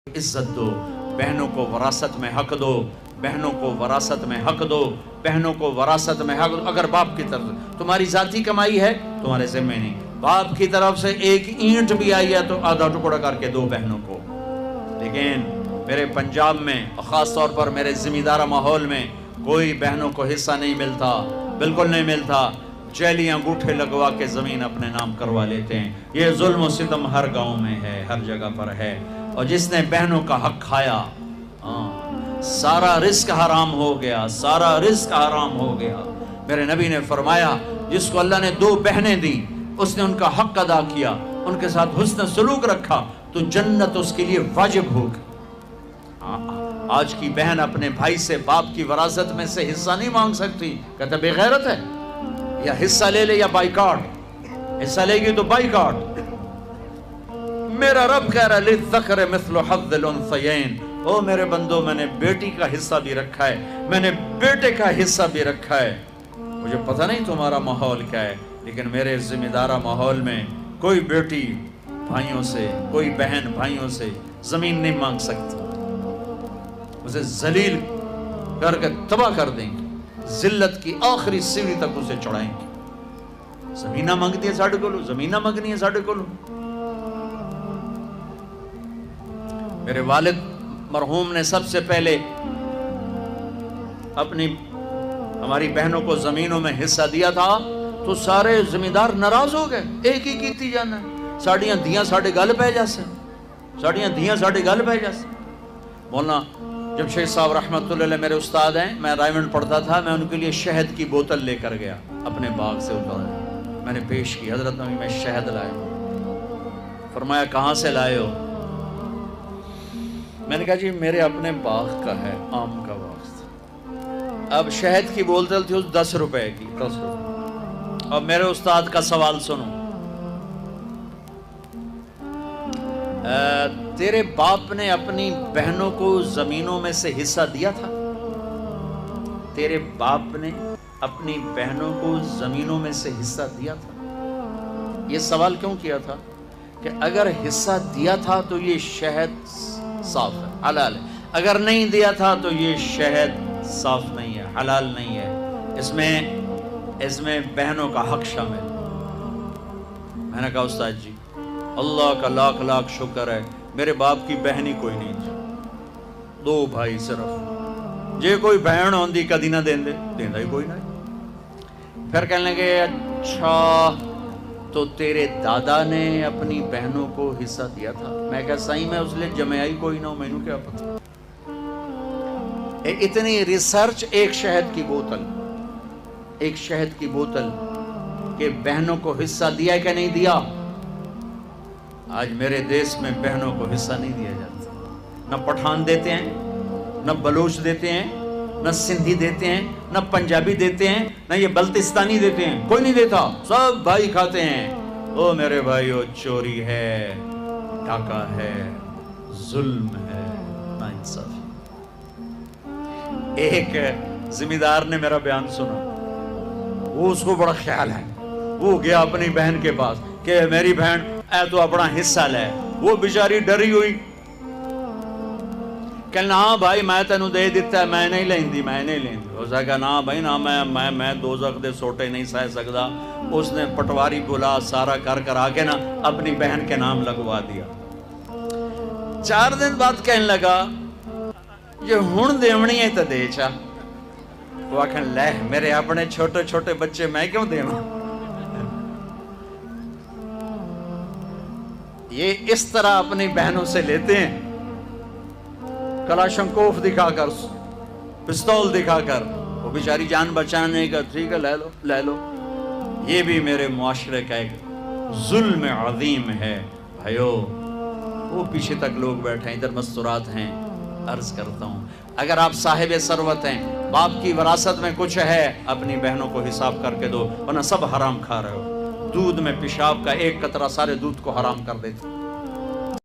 عزت دو، بہنوں کو وراثت میں حق دو، بہنوں کو وراثت میں حق دو، بہنوں کو وراثت میں حق دو۔ اگر باپ کی طرف تمہاری ذاتی کمائی ہے تمہارے ذمہ نہیں، باپ کی طرف سے ایک اینٹ بھی آئی ہے تو آدھا ٹکڑا کر کے دو بہنوں کو۔ لیکن میرے پنجاب میں خاص طور پر میرے زمیندارہ ماحول میں کوئی بہنوں کو حصہ نہیں ملتا، بالکل نہیں ملتا۔ جیلی انگوٹھے لگوا کے زمین اپنے نام کروا لیتے ہیں۔ یہ ظلم و ستم ہر گاؤں میں ہے، ہر جگہ پر ہے۔ اور جس نے بہنوں کا حق کھایا سارا رزق حرام ہو گیا، سارا رزق حرام ہو گیا۔ میرے نبی نے فرمایا جس کو اللہ نے 2 بہنیں دی، اس نے ان کا حق ادا کیا، ان کے ساتھ حسن سلوک رکھا تو جنت اس کے لیے واجب ہوگی۔ آج کی بہن اپنے بھائی سے باپ کی وراثت میں سے حصہ نہیں مانگ سکتی، کہتا بے غیرت ہے، یا حصہ لے لے یا بائیکاٹ، حصہ لے گی تو بائیکاٹ۔ میرا رب کہہ رہا ہے للذکر مثل حظ الانثیین، او میرے بندو میں نے بیٹی کا حصہ بھی رکھا ہے، میں نے بیٹے کا حصہ بھی رکھا ہے۔ مجھے پتہ نہیں تمہارا ماحول کیا ہے، لیکن میرے ذمہ دارہ ماحول میں کوئی بیٹی بھائیوں سے، کوئی بہن بھائیوں سے زمین نہیں مانگ سکتی، اسے ذلیل کر کے تباہ کر دیں گے، ذلت کی آخری سیڑھی تک اسے چڑھائیں گے۔ زمینہ مانگتی ہے ساڑھے کو لو، زمینہ مانگنی ہے ساڑھے کو لو۔ میرے والد مرحوم نے سب سے پہلے اپنی ہماری بہنوں کو زمینوں میں حصہ دیا تھا تو سارے زمیندار ناراض ہو گئے، ایک ہی کیتی جانا ہے، ساڑیاں دیاں ساڑھے گل پہ جاسے، ساڑیاں دیاں ساڑھے گل پہ جاسے۔ مولانا جب شیخ صاحب رحمۃ اللہ علیہ میرے استاد ہیں، میں رائمنڈ پڑھتا تھا، میں ان کے لیے شہد کی بوتل لے کر گیا، اپنے باغ سے اتارا، میں نے پیش کی، حضرت نبی میں شہد لائے ہوں۔ فرمایا کہاں سے لائے ہو؟ میں نے کہا جی میرے اپنے باغ کا ہے، آم کا باغ تھا۔ اب شہد کی بوتل تھی اس 10 روپے کی، 10 روپے۔ اب میرے استاد کا سوال سنو، تیرے باپ نے اپنی بہنوں کو زمینوں میں سے حصہ دیا تھا؟ تیرے باپ نے اپنی بہنوں کو زمینوں میں سے حصہ دیا تھا؟ یہ سوال کیوں کیا تھا کہ اگر حصہ دیا تھا تو یہ شہد صاف ہے، حلال ہے، اگر نہیں دیا تھا تو یہ شہد صاف نہیں ہے، حلال نہیں ہے، اس میں بہنوں کا حق شامل۔ میں نے کہا استاد جی اللہ کا لاکھ لاکھ شکر ہے میرے باپ کی بہن ہی کوئی نہیں تھی، 2 بھائی صرف، جے کوئی بہن ہوندی کدی نہ دیندے، دیندہ ہی کوئی نہیں۔ پھر کہنے لگے اچھا تو تیرے دادا نے اپنی بہنوں کو حصہ دیا تھا؟ میں کہا صحیح میں اس لئے جمعائی کوئی نہ ہو، میں نے کیا پتا۔ اتنی ریسرچ ایک شہد کی بوتل، ایک شہد کی بوتل کہ بہنوں کو حصہ دیا ہے کہ نہیں دیا؟ آج میرے دیس میں بہنوں کو حصہ نہیں دیا جاتا، نہ پٹھان دیتے ہیں، نہ بلوچ دیتے ہیں، نہ سندھی دیتے ہیں، نہ پنجابی دیتے ہیں، نہ یہ بلتستانی دیتے ہیں، کوئی نہیں دیتا، سب بھائی کھاتے ہیں۔ او میرے بھائیو، چوری ہے، ڈاکہ ہے، ظلم ہے، ناانصافی۔ ایک زمیندار نے میرا بیان سنا، وہ اس کو بڑا خیال ہے، وہ گیا اپنی بہن کے پاس کہ میری بہن اے تو اپنا حصہ لے۔ وہ بیچاری ڈری ہوئی، کہنا ہاں بھائی میں تینوں دے دیتا ہے، میں نہیں لیندی، میں نہیں لیندی۔ اس نے کہا نا بھائی نا، میں دوزخ دے سوٹے نہیں سہ سکتا۔ اس نے پٹواری بلا سارا کر آ کے نا اپنی بہن کے نام لگوا دیا۔ 4 دن بعد کہنے لگا یہ ہن دیونی ہے تو دے چا۔ وہ آکھن لے میرے اپنے چھوٹے چھوٹے بچے میں کیوں دیواں؟ یہ اس طرح اپنی بہنوں سے لیتے ہیں، کلاشنکوف دکھا کر، پستول دکھا کر، وہ بیچاری جان بچانے کا ٹھیک ہے لے لو لے لو۔ یہ بھی میرے معاشرے کا ایک ظلم عظیم ہے بھائیو۔ وہ پیچھے تک لوگ بیٹھے ہیں، ادھر مستورات ہیں، عرض کرتا ہوں اگر آپ صاحب ثروت ہیں، باپ کی وراثت میں کچھ ہے، اپنی بہنوں کو حساب کر کے دو، ورنہ سب حرام کھا رہے ہو۔ دودھ میں پیشاب کا ایک قطرہ سارے دودھ کو حرام کر دیتے۔